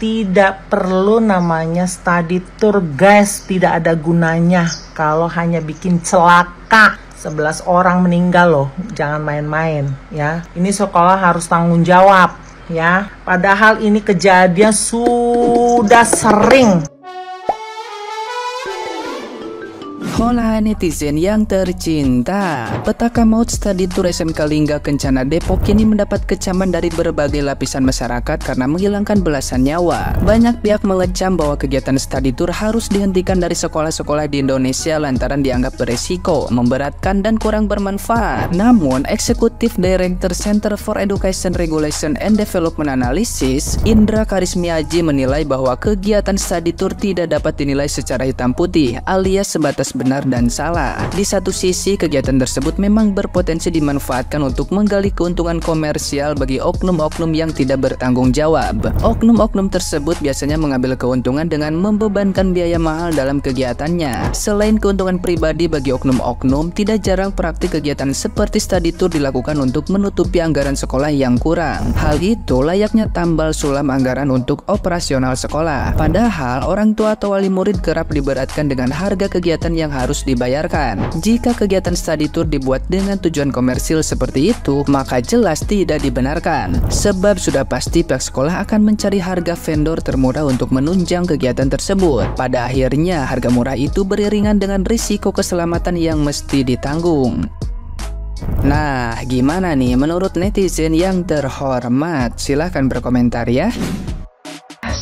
Tidak perlu namanya study tour guys, tidak ada gunanya kalau hanya bikin celaka. 11 orang meninggal loh, jangan main-main ya. Ini sekolah harus tanggung jawab ya. Padahal ini kejadian sudah sering. Hola netizen yang tercinta, petaka maut study tour SMK Lingga Kencana Depok kini mendapat kecaman dari berbagai lapisan masyarakat karena menghilangkan belasan nyawa. Banyak pihak mengecam bahwa kegiatan study tour harus dihentikan dari sekolah-sekolah di Indonesia lantaran dianggap beresiko, memberatkan dan kurang bermanfaat. Namun, Eksekutif Director Center for Education Regulation and Development Analysis, Indra Karismiaji menilai bahwa kegiatan study tour tidak dapat dinilai secara hitam putih alias sebatas benar dan salah. Di satu sisi, kegiatan tersebut memang berpotensi dimanfaatkan untuk menggali keuntungan komersial bagi oknum-oknum yang tidak bertanggung jawab. Oknum-oknum tersebut biasanya mengambil keuntungan dengan membebankan biaya mahal dalam kegiatannya. Selain keuntungan pribadi bagi oknum-oknum, tidak jarang praktik kegiatan seperti study tour dilakukan untuk menutupi anggaran sekolah yang kurang. Hal itu layaknya tambal sulam anggaran untuk operasional sekolah. Padahal, orang tua atau wali murid kerap diberatkan dengan harga kegiatan yang harus dibayarkan. Jika kegiatan study tour dibuat dengan tujuan komersil seperti itu, maka jelas tidak dibenarkan. Sebab sudah pasti pihak sekolah akan mencari harga vendor termurah untuk menunjang kegiatan tersebut. Pada akhirnya, harga murah itu beriringan dengan risiko keselamatan yang mesti ditanggung. Nah, gimana nih menurut netizen yang terhormat? Silahkan berkomentar ya.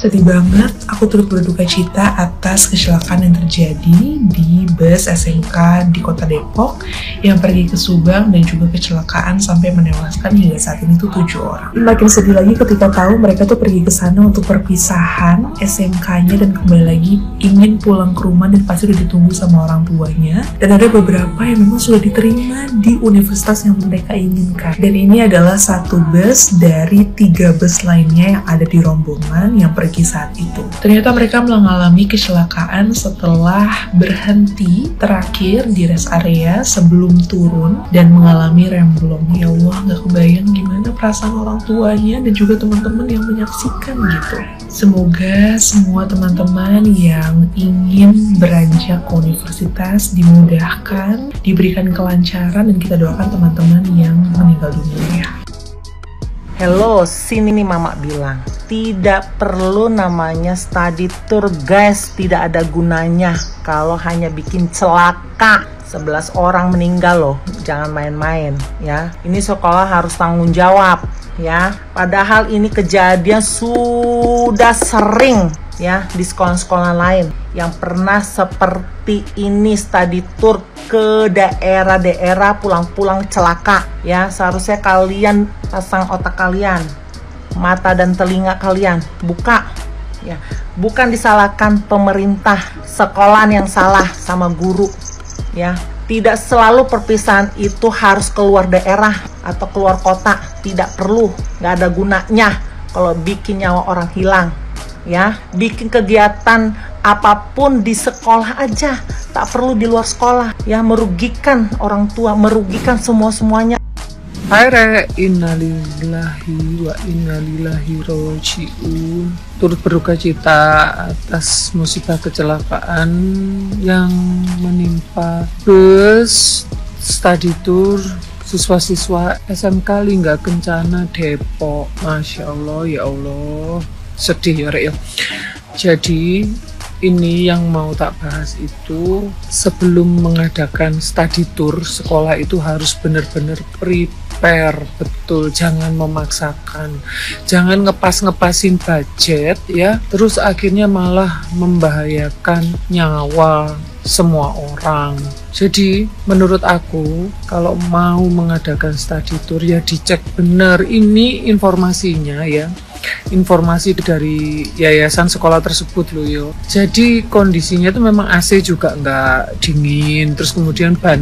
Sedih banget, aku turut berduka cita atas kecelakaan yang terjadi di bus SMK di Kota Depok yang pergi ke Subang dan juga kecelakaan sampai menewaskan hingga saat ini tuh 7 orang. Makin sedih lagi ketika tahu mereka tuh pergi ke sana untuk perpisahan SMK-nya dan kembali lagi ingin pulang ke rumah dan pasti udah ditunggu sama orang tuanya. Dan ada beberapa yang memang sudah diterima di universitas yang mereka inginkan. Dan ini adalah satu bus dari 3 bus lainnya yang ada di rombongan yang pergi saat itu. Ternyata mereka mengalami kecelakaan setelah berhenti terakhir di rest area sebelum turun dan mengalami remblong. Ya Allah, nggak kebayang gimana perasaan orang tuanya dan juga teman-teman yang menyaksikan gitu. Semoga semua teman-teman yang ingin beranjak ke universitas dimudahkan, diberikan kelancaran, dan kita doakan teman-teman yang meninggal dunia. Hello, sini nih mama bilang, tidak perlu namanya study tour guys, tidak ada gunanya kalau hanya bikin celaka. 11 orang meninggal loh, jangan main-main ya. Ini sekolah harus tanggung jawab ya. Padahal ini kejadian sudah sering ya di sekolah-sekolah lain yang pernah seperti ini study tour ke daerah-daerah pulang-pulang celaka ya. Seharusnya kalian pasang otak kalian, mata dan telinga kalian buka ya. Bukan disalahkan pemerintah, sekolah yang salah sama guru ya. Tidak selalu perpisahan itu harus keluar daerah atau keluar kota, tidak perlu, nggak ada gunanya kalau bikin nyawa orang hilang ya. Bikin kegiatan apapun di sekolah aja, tak perlu di luar sekolah ya, merugikan orang tua, merugikan semuanya. Hai Re, innalillahi wa innalillahi roji'un. Turut berduka cita atas musibah kecelakaan yang menimpa bus study tour siswa-siswa SMK Lingga Kencana Depok. Masya Allah, ya Allah, sedih ya Re ya. Jadi ini yang mau tak bahas itu, sebelum mengadakan study tour, sekolah itu harus benar-benar prepare betul, jangan memaksakan, jangan ngepas-ngepasin budget ya, terus akhirnya malah membahayakan nyawa semua orang. Jadi menurut aku kalau mau mengadakan study tour ya dicek benar ini informasinya ya, informasi dari yayasan sekolah tersebut loh yo. Jadi kondisinya itu memang AC juga nggak dingin, terus kemudian ban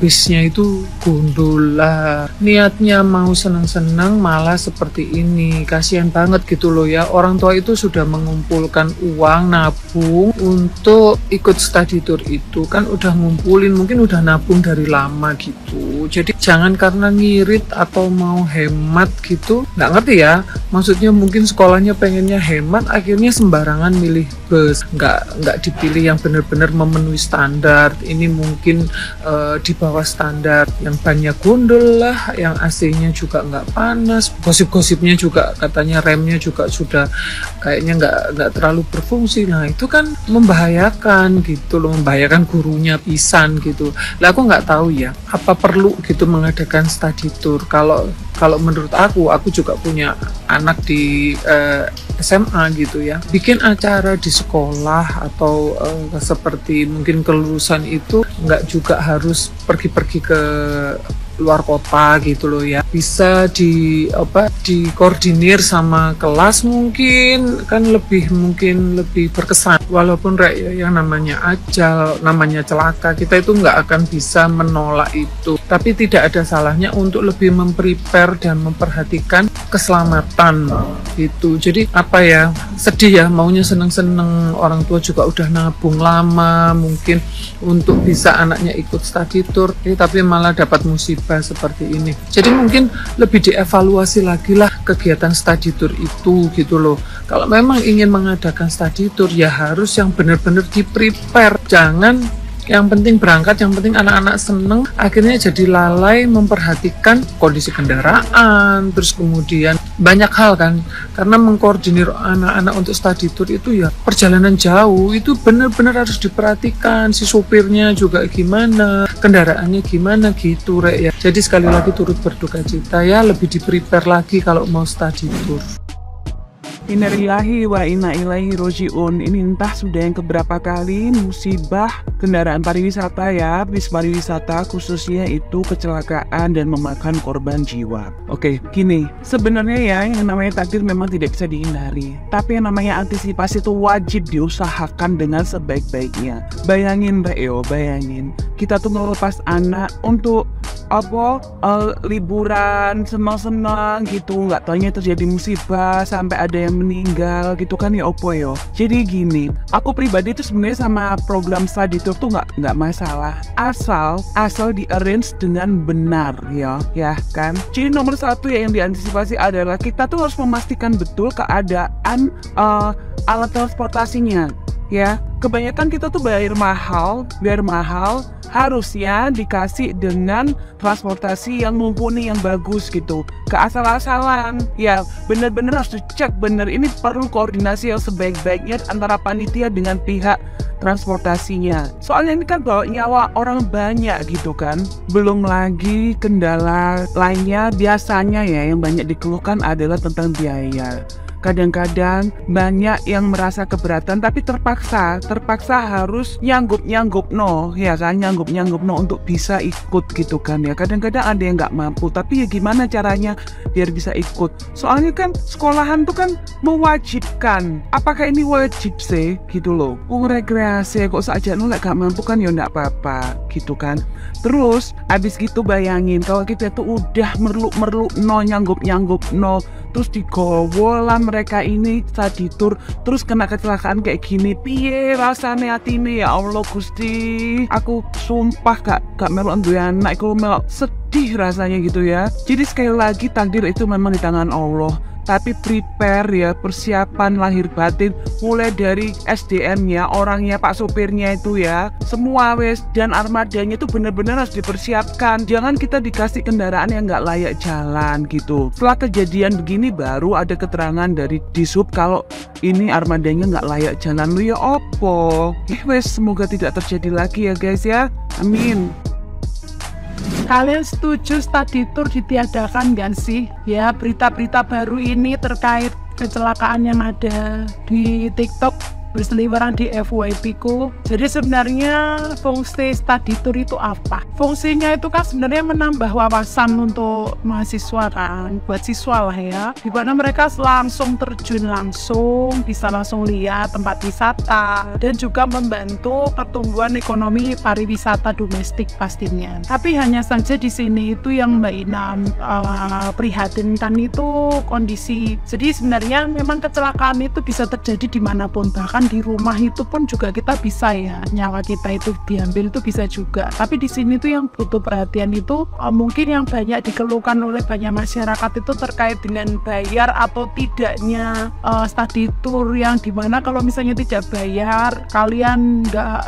bisnya itu gundul lah. Niatnya mau senang-senang malah seperti ini, kasihan banget gitu loh ya. Orang tua itu sudah mengumpulkan uang nabung untuk ikut study tour itu kan, udah ngumpulin, mungkin udah nabung dari lama gitu. Jadi jangan karena ngirit atau mau hemat gitu, nggak ngerti ya maksud maksudnya mungkin sekolahnya pengennya hemat, akhirnya sembarangan milih bus, nggak dipilih yang benar-benar memenuhi standar. Ini mungkin di bawah standar, yang bannya gondol lah, yang AC-nya juga nggak panas, gosip-gosipnya juga katanya remnya juga sudah kayaknya nggak terlalu berfungsi. Nah itu kan membahayakan gitu loh, membahayakan gurunya pisan gitu. Lah aku nggak tahu ya, apa perlu gitu mengadakan study tour. Kalau menurut aku juga punya anak di SMA gitu ya, bikin acara di sekolah atau seperti mungkin kelulusan itu nggak juga harus pergi-pergi ke luar kota gitu loh ya, bisa dikoordinir sama kelas, mungkin lebih berkesan. Walaupun yang namanya ajal, namanya celaka, kita itu nggak akan bisa menolak itu, tapi tidak ada salahnya untuk lebih memprepare dan memperhatikan keselamatan gitu. Jadi sedih ya, maunya seneng-seneng, orang tua juga udah nabung lama mungkin untuk bisa anaknya ikut study tour, tapi malah dapat musibah seperti ini. Jadi mungkin lebih dievaluasi lagi lah kegiatan study tour itu gitu loh. Kalau memang ingin mengadakan study tour ya harus yang benar-benar di-prepare. Jangan yang penting berangkat, yang penting anak-anak seneng, akhirnya jadi lalai memperhatikan kondisi kendaraan, terus kemudian banyak hal kan, karena mengkoordinir anak-anak untuk study tour itu ya perjalanan jauh, itu benar-benar harus diperhatikan, si sopirnya juga gimana, kendaraannya gimana gitu ya. Jadi sekali lagi turut berduka cita ya, lebih di-prepare lagi kalau mau study tour. Innalillahi wa inna ilaihi roji'un. Ini entah sudah yang keberapa kali musibah kendaraan pariwisata ya, bis pariwisata khususnya itu kecelakaan dan memakan korban jiwa. Oke, gini, sebenarnya ya yang namanya takdir memang tidak bisa dihindari, tapi yang namanya antisipasi itu wajib diusahakan dengan sebaik-baiknya. Bayangin bayangin kita tuh melepas anak untuk liburan senang-senang gitu, nggak taunya terjadi musibah sampai ada yang meninggal gitu kan ya opo yo. Jadi gini, aku pribadi tuh sebenarnya sama program study tour tuh nggak masalah, asal di arrange dengan benar ya kan. Jadi nomor satu ya yang diantisipasi adalah kita tuh harus memastikan betul keadaan alat transportasinya ya. Kebanyakan kita tuh bayar mahal, harusnya dikasih dengan transportasi yang mumpuni, yang bagus gitu. Keasal-asalan, ya benar-benar harus dicek bener. Ini perlu koordinasi yang sebaik-baiknya antara panitia dengan pihak transportasinya. Soalnya ini kan bawa nyawa orang banyak gitu kan. Belum lagi kendala lainnya biasanya ya yang banyak dikeluhkan adalah tentang biaya. Kadang-kadang banyak yang merasa keberatan tapi terpaksa harus nyanggup no ya kan, nyanggup no untuk bisa ikut gitu kan ya. Kadang-kadang ada yang nggak mampu, tapi ya gimana caranya biar bisa ikut. Soalnya kan sekolahan tuh kan mewajibkan. Apakah ini wajib sih gitu loh? Rekreasi kok saja nolak gak mampu kan ya nggak apa-apa gitu kan. Terus abis gitu bayangin kalau kita tuh udah merluk no, nyanggup no, terus digowo lah mereka ini study tour, terus kena kecelakaan kayak gini, piye rasane atine ya Allah Gusti. Aku sumpah gak melok duwe anak, aku melok sedih rasanya gitu ya. Jadi sekali lagi takdir itu memang di tangan Allah, tapi prepare ya, persiapan lahir batin mulai dari SDM-nya, orangnya, pak sopirnya itu ya, semua wes, dan armadanya itu benar-benar harus dipersiapkan. Jangan kita dikasih kendaraan yang nggak layak jalan gitu. Setelah kejadian begini baru ada keterangan dari Dishub kalau ini armadanya nggak layak jalan. Lu ya opo? Wes, semoga tidak terjadi lagi ya guys ya. Amin. Kalian setuju study tour ditiadakan gak sih? Ya, berita-berita baru ini terkait kecelakaan yang ada di TikTok berseliweran di FYP ku. Jadi sebenarnya fungsi study tour itu apa? Fungsinya itu kan sebenarnya menambah wawasan untuk mahasiswa kan, buat siswa lah ya, dimana mereka langsung terjun langsung, bisa langsung lihat tempat wisata dan juga membantu pertumbuhan ekonomi pariwisata domestik pastinya. Tapi hanya saja di sini itu yang Mbak Ina prihatinkan itu kondisi. Jadi sebenarnya memang kecelakaan itu bisa terjadi dimanapun, bahkan misalkan di rumah itu pun juga kita bisa ya, nyawa kita itu diambil itu bisa juga. Tapi di sini tuh yang butuh perhatian itu mungkin yang banyak dikeluhkan oleh banyak masyarakat itu terkait dengan bayar atau tidaknya study tour, yang dimana kalau misalnya tidak bayar kalian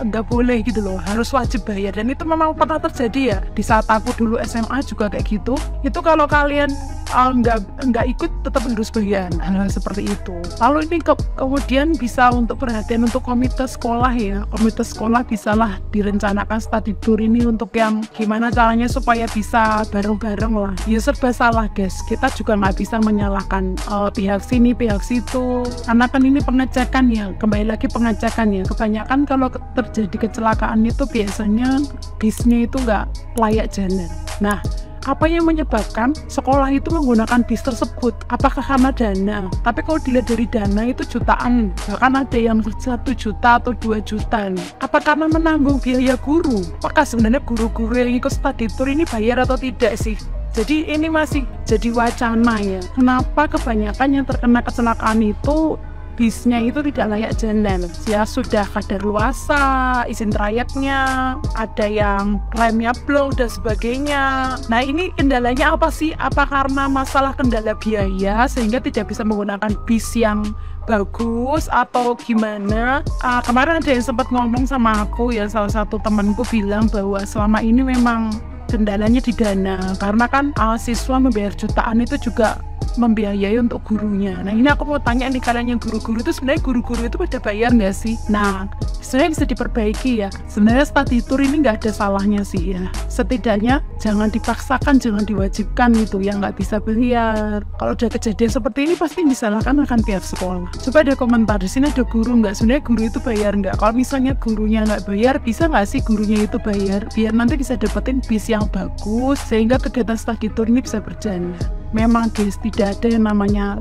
nggak boleh gitu loh, harus wajib bayar. Dan itu memang pernah terjadi ya di saat aku dulu SMA juga kayak gitu. Itu kalau kalian nggak ikut tetap harus bayar, hal seperti itu. Lalu ini kemudian bisa untuk perhatian untuk komite sekolah ya, komite sekolah bisalah direncanakan study tour ini untuk yang gimana caranya supaya bisa bareng-bareng lah. Ya serba salah guys, kita juga nggak bisa menyalahkan pihak sini pihak situ, karena kan ini pengecekan ya, kembali lagi pengecekan ya. Kebanyakan kalau terjadi kecelakaan itu biasanya bisnya itu nggak layak jalan. Nah, apa yang menyebabkan sekolah itu menggunakan bis tersebut? Apakah karena dana? Tapi kalau dilihat dari dana itu jutaan, bahkan ada yang 1 juta atau 2 juta. Apa karena menanggung biaya guru? Apakah sebenarnya guru-guru yang ikut study tour ini bayar atau tidak sih? Jadi ini masih jadi wacana ya. Kenapa kebanyakan yang terkena kecelakaan itu bisnya itu tidak layak jalan ya, sudah kadaluarsa, izin trayeknya, ada yang remnya blong dan sebagainya. Nah ini kendalanya apa sih? Apa karena masalah kendala biaya sehingga tidak bisa menggunakan bis yang bagus atau gimana? Kemarin ada yang sempat ngomong sama aku ya, salah satu temanku bilang bahwa selama ini memang kendalanya di dana, karena kan siswa membayar jutaan itu juga membiayai untuk gurunya. Nah ini aku mau tanya nih, kalian yang guru-guru itu sebenarnya guru-guru itu pada bayar nggak sih? Nah sebenarnya bisa diperbaiki ya. Sebenarnya study tour ini nggak ada salahnya sih ya. Setidaknya jangan dipaksakan, jangan diwajibkan gitu yang nggak bisa bayar. Kalau udah kejadian seperti ini pasti disalahkan akan pihak sekolah. Coba ada komentar di sini, ada guru nggak? Sebenarnya guru itu bayar nggak? Kalau misalnya gurunya nggak bayar, bisa nggak sih gurunya itu bayar? Biar nanti bisa dapetin bis yang bagus sehingga kegiatan study tour ini bisa berjalan. Memang guys, tidak ada yang namanya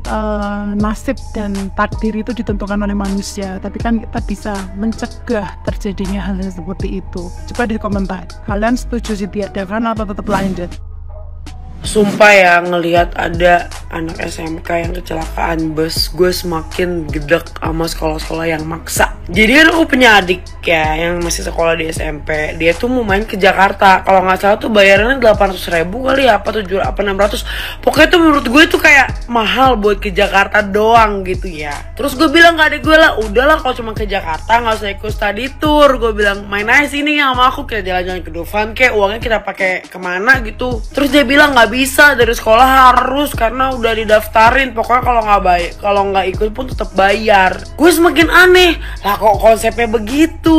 nasib dan takdir itu ditentukan oleh manusia, tapi kan kita bisa mencegah terjadinya hal seperti itu. Coba di komentar, kalian setuju ditiadakan atau tetap lanjut? Sumpah ya, ngelihat ada anak SMK yang kecelakaan bus, gue semakin gedek sama sekolah-sekolah yang maksa. Jadi kan aku punya adik ya yang masih sekolah di SMP. Dia tuh mau main ke Jakarta. Kalau nggak salah tuh bayarannya 800.000 kali ya, apa 700 apa 600. Pokoknya tuh menurut gue tuh kayak mahal buat ke Jakarta doang gitu ya. Terus gue bilang ke adik gue lah, udahlah kalau cuma ke Jakarta nggak usah ikut study tour. Gue bilang main aja sini sama aku, kita jalan-jalan ke Dufan kayak, uangnya kita pakai kemana gitu. Terus dia bilang nggak bisa, dari sekolah harus karena udah didaftarin. Pokoknya kalau nggak ikut pun tetap bayar. Gue semakin aneh lah, kok konsepnya begitu.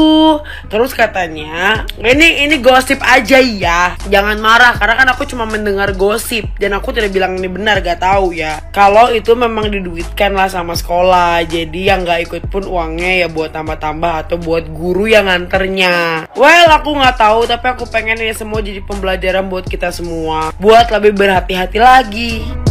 Terus katanya ini gosip aja ya, jangan marah karena kan aku cuma mendengar gosip dan aku tidak bilang ini benar, gak tahu ya. Kalau itu memang diduitkan lah sama sekolah, jadi yang nggak ikut pun uangnya ya buat tambah-tambah atau buat guru yang nganternya. Well, aku nggak tahu, tapi aku pengen ini semua jadi pembelajaran buat kita semua, buat lebih berhati-hati lagi.